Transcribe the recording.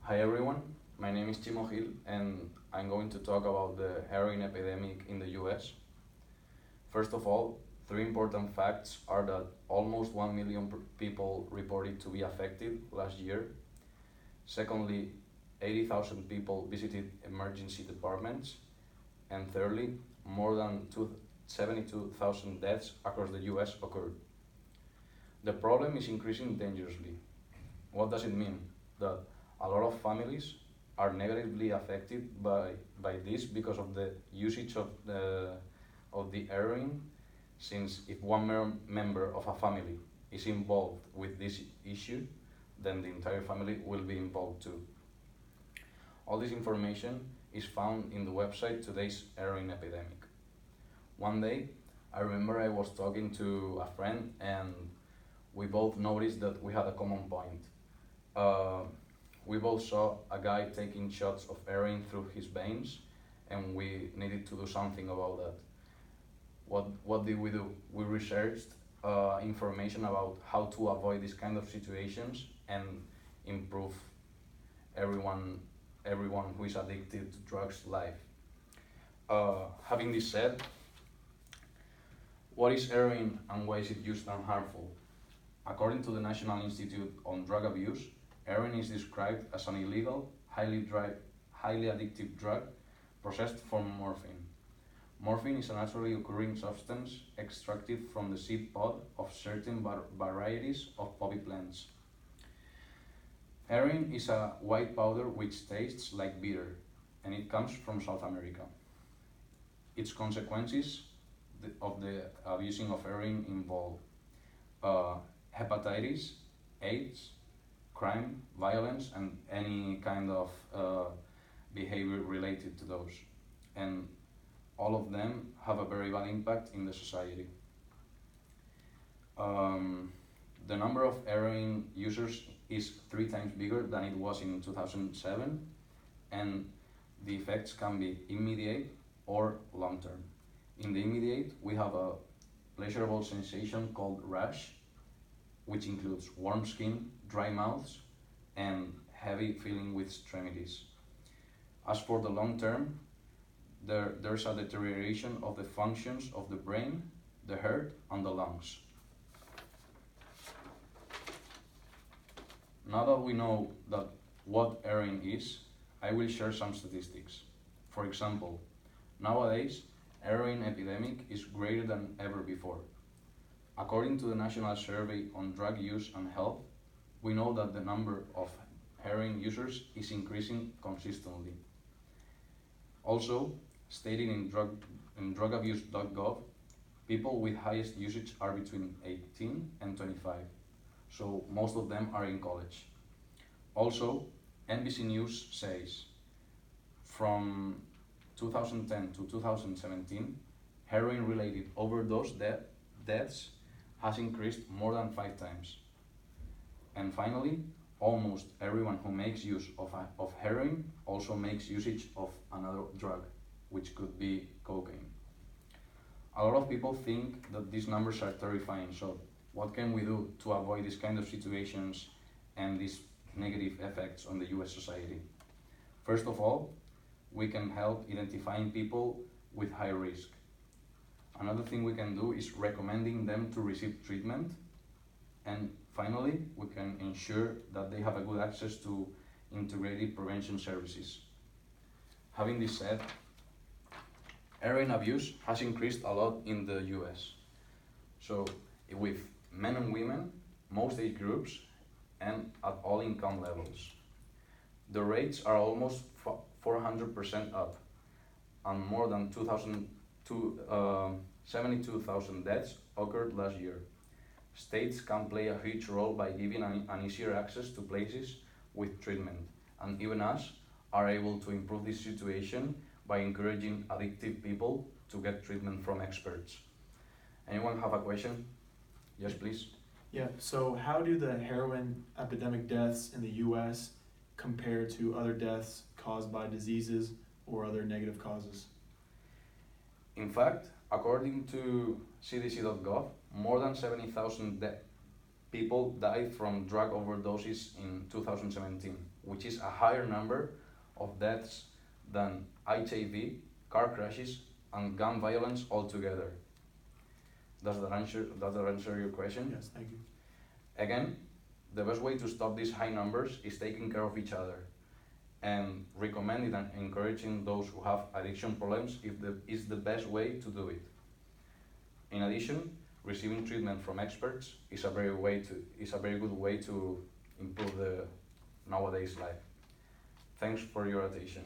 Hi everyone, my name is Chimo Gil and I'm going to talk about the heroin epidemic in the US. First of all, three important facts are that almost 1 million people reported to be affected last year. Secondly, 80,000 people visited emergency departments. And thirdly, more than 72,000 deaths across the US occurred. The problem is increasing dangerously. What does it mean? That a lot of families are negatively affected by this because of the usage of the heroin, since if one member of a family is involved with this issue, then the entire family will be involved too. All this information is found in the website Today's Heroin Epidemic. One day, I remember I was talking to a friend and we both noticed that we had a common point. We both saw a guy taking shots of heroin through his veins, and we needed to do something about that. What did we do? We researched information about how to avoid these kind of situations and improve everyone everyone who is addicted to drugs' life. Having this said, what is heroin and why is it used and harmful? According to the National Institute on Drug Abuse, heroin is described as an illegal, highly addictive drug processed from morphine. Morphine is a naturally occurring substance extracted from the seed pod of certain varieties of poppy plants. Heroin is a white powder which tastes like bitter, and it comes from South America. Its consequences of the abusing of heroin involve hepatitis, AIDS, crime, violence, and any kind of behavior related to those. And all of them have a very bad impact in the society. The number of heroin users is 3 times bigger than it was in 2007, and the effects can be immediate or long term. In the immediate, we have a pleasurable sensation called rash, which includes warm skin, dry mouths, and heavy feeling with extremities. As for the long term, there's a deterioration of the functions of the brain, the heart, and the lungs. Now that we know that what heroin is, I will share some statistics. For example, nowadays, heroin epidemic is greater than ever before. According to the National Survey on Drug Use and Health, we know that the number of heroin users is increasing consistently. Also, stated in drugabuse.gov, people with highest usage are between 18 and 25, so most of them are in college. Also, NBC News says from 2010 to 2017, heroin-related overdose deaths has increased more than 5 times. And finally, almost everyone who makes use of heroin also makes usage of another drug, which could be cocaine. A lot of people think that these numbers are terrifying, so what can we do to avoid these kind of situations and these negative effects on the US society? First of all, we can help identifying people with high risk. Another thing we can do is recommending them to receive treatment. And finally, we can ensure that they have a good access to integrated prevention services. Having this said, heroin abuse has increased a lot in the US. So with men and women, most age groups, and at all income levels. The rates are almost 400% up, and more than 72,000 deaths occurred last year. States can play a huge role by giving an easier access to places with treatment, and even us are able to improve this situation by encouraging addicted people to get treatment from experts. Anyone have a question? Yes, please. Yeah, so how do the heroin epidemic deaths in the US compare to other deaths caused by diseases or other negative causes? In fact, according to cdc.gov, more than 70,000 people died from drug overdoses in 2017, which is a higher number of deaths than HIV, car crashes, and gun violence altogether. Does that answer your question? Yes, thank you. Again, the best way to stop these high numbers is taking care of each other, and recommending and encouraging those who have addiction problems is the best way to do it. In addition, receiving treatment from experts is a very good way to improve the nowadays life. Thanks for your attention.